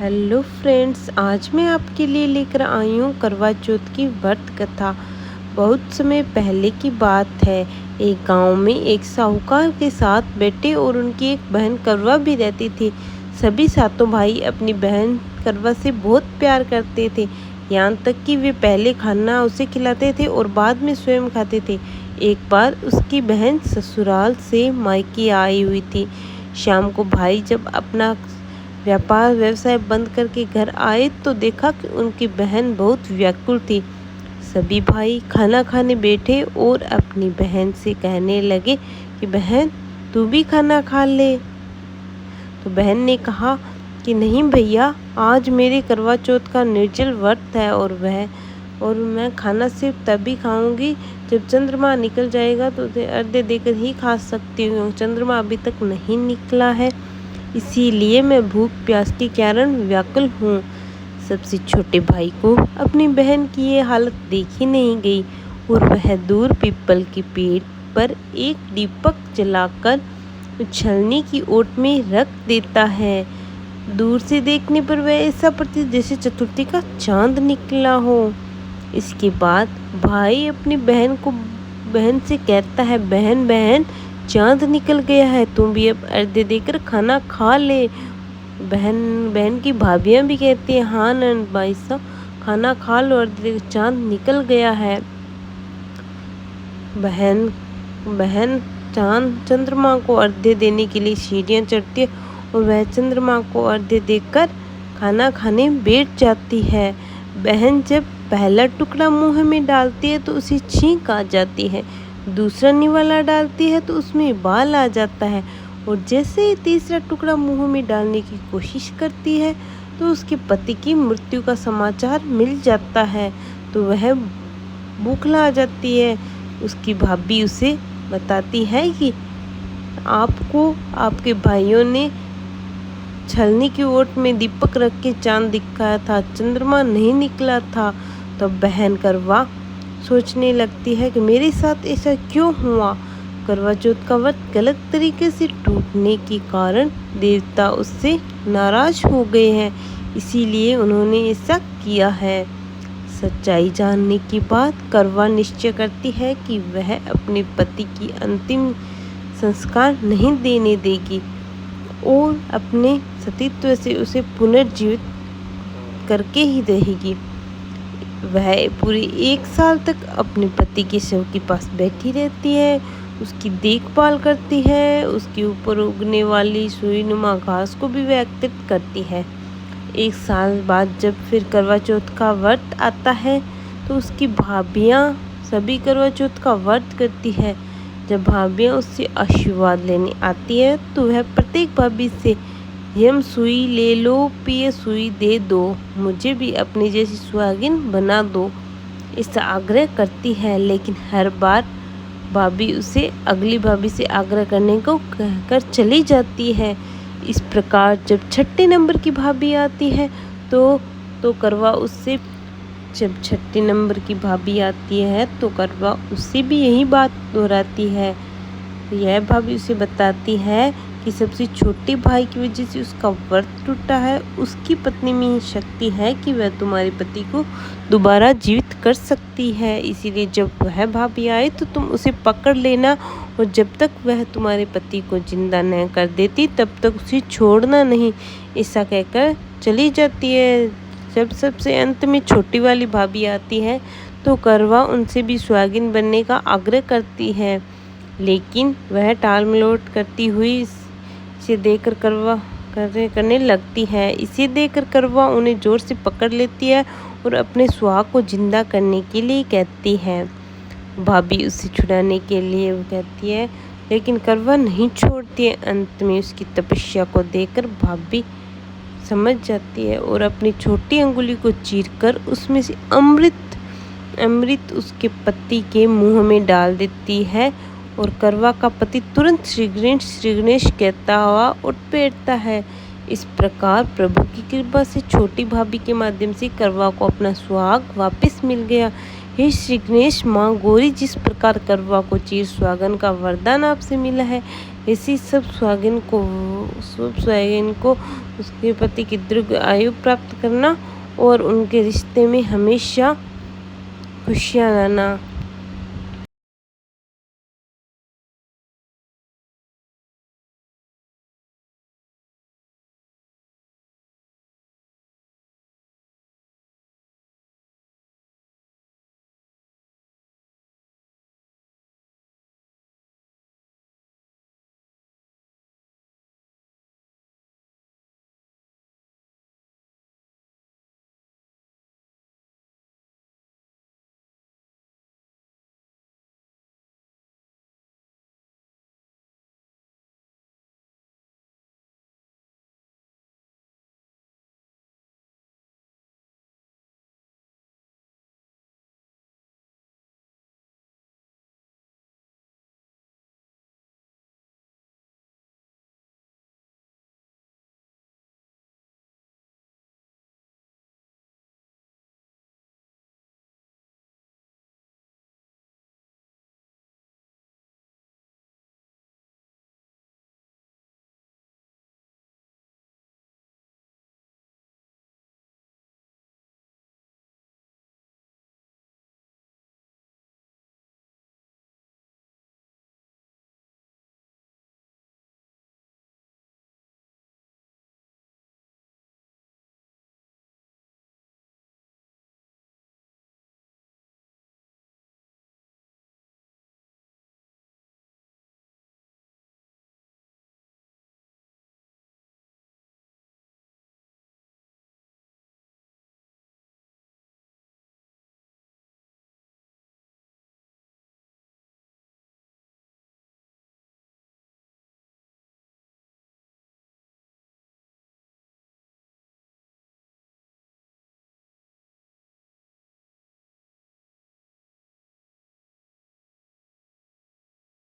Hello friends, आज मैं आपके लिए लेकर आई हूँ करवा चौथ की व्रत कथा। बहुत समय पहले की बात है। एक गांव में एक साहूकार के साथ बेटे और उनकी एक बहन करवा भी रहती थी। सभी सातों भाई अपनी बहन करवा से बहुत प्यार करते थे, यहाँ तक कि वे पहले खाना उसे खिलाते थे और बाद में स्वयं खाते थे। एक बार उसकी बहन ससुराल से मायके आई हुई थी। शाम को भाई जब अपना व्यवसाय बंद करके घर आए तो देखा कि उनकी बहन बहुत व्याकुल थी। सभी भाई खाना खाने बैठे और अपनी बहन से कहने लगे कि बहन, तू भी खाना खा ले। तो बहन ने कहा कि नहीं भैया, आज मेरे करवा चौथ का निर्जल व्रत है और मैं खाना सिर्फ तभी खाऊंगी जब चंद्रमा निकल जाएगा, तो उसे अर्घ्य देकर ही खा सकती हूँ। चंद्रमा अभी तक नहीं निकला है, इसीलिए मैं भूख प्यास के कारण व्याकुल हूँ। सबसे छोटे भाई को अपनी बहन की ये हालत देखी नहीं गई और वह दूर पीपल के पेड़ पर एक दीपक जलाकर उछलने की ओट में रख देता है। दूर से देखने पर वह ऐसा प्रतीत जैसे चतुर्थी का चांद निकला हो। इसके बाद भाई अपनी बहन से कहता है, बहन बहन, चांद निकल गया है, तुम भी अब अर्घ्य देकर खाना खा ले। बहन की भाभियां भी कहती है, हाँ नंद भाई साहब, खाना खा लो, अर्घ्य देकर चांद निकल गया है। बहन चंद्रमा को अर्घ्य देने के लिए सीढ़ियां चढ़ती है और वह चंद्रमा को अर्घ्य देकर खाना खाने बैठ जाती है। बहन जब पहला टुकड़ा मुंह में डालती है तो उसे छींक आ जाती है, दूसरा निवाला डालती है तो उसमें बाल आ जाता है, और जैसे ही तीसरा टुकड़ा मुंह में डालने की कोशिश करती है तो उसके पति की मृत्यु का समाचार मिल जाता है, तो वह बौखला जाती है। उसकी भाभी उसे बताती है कि आपको आपके भाइयों ने छलनी की ओट में दीपक रख के चांद दिखाया था, चंद्रमा नहीं निकला था। तो बहन करवा सोचने लगती है कि मेरे साथ ऐसा क्यों हुआ। करवा चौथ का व्रत गलत तरीके से टूटने के कारण देवता उससे नाराज हो गए हैं, इसीलिए उन्होंने ऐसा किया है। सच्चाई जानने के बाद करवा निश्चय करती है कि वह अपने पति की अंतिम संस्कार नहीं देने देगी और अपने सतीत्व से उसे पुनर्जीवित करके ही रहेगी। वह पूरे 1 साल तक अपने पति के शव के पास बैठी रहती है, उसकी देखभाल करती है, उसके ऊपर उगने वाली सुईनुमा घास को भी व्यक्तित करती है। 1 साल बाद जब फिर करवा चौथ का व्रत आता है तो उसकी भाभियाँ सभी करवा चौथ का व्रत करती है। जब भाभियाँ उससे आशीर्वाद लेने आती है तो वह प्रत्येक भाभी से, यम सुई ले लो, पिए सुई दे दो, मुझे भी अपनी जैसी सुहागिन बना दो, इसका आग्रह करती है। लेकिन हर बार भाभी उसे अगली भाभी से आग्रह करने को कहकर चली जाती है। इस प्रकार जब 6 नंबर की भाभी आती है तो करवा उससे जब 6 नंबर की भाभी आती है तो करवा उससे भी यही बात दोहराती है। यह भाभी उसे बताती है कि सबसे छोटे भाई की वजह से उसका व्रत टूटा है, उसकी पत्नी में शक्ति है कि वह तुम्हारे पति को दोबारा जीवित कर सकती है, इसीलिए जब वह भाभी आए तो तुम उसे पकड़ लेना और जब तक वह तुम्हारे पति को जिंदा न कर देती तब तक उसे छोड़ना नहीं। ऐसा कहकर चली जाती है। जब सबसे अंत में छोटी वाली भाभी आती है तो करवा उनसे भी सुहागिन बनने का आग्रह करती है, लेकिन वह टाल मटोल करती हुई इसे देखकर करने लगती है। इसे देखकर करवा उन्हें जोर से पकड़ लेती है और अपने सुहाग को जिंदा करने के लिए कहती है। भाभी उसे छुड़ाने के लिए वो कहती है, लेकिन करवा नहीं छोड़ती है। अंत में उसकी तपस्या को देखकर भाभी समझ जाती है और अपनी छोटी अंगुली को चीरकर उसमें से अमृत उसके पति के मुंह में डाल देती है और करवा का पति तुरंत श्री गणेश कहता हुआ उठ बैठता है। इस प्रकार प्रभु की कृपा से छोटी भाभी के माध्यम से करवा को अपना सुहाग वापस मिल गया। हे श्री गणेश, माँ गौरी, जिस प्रकार करवा को चिर सुहागन का वरदान आपसे मिला है, ऐसी सब सुहागिन को उसके पति की दीर्घ आयु प्राप्त करना और उनके रिश्ते में हमेशा खुशियाँ लाना।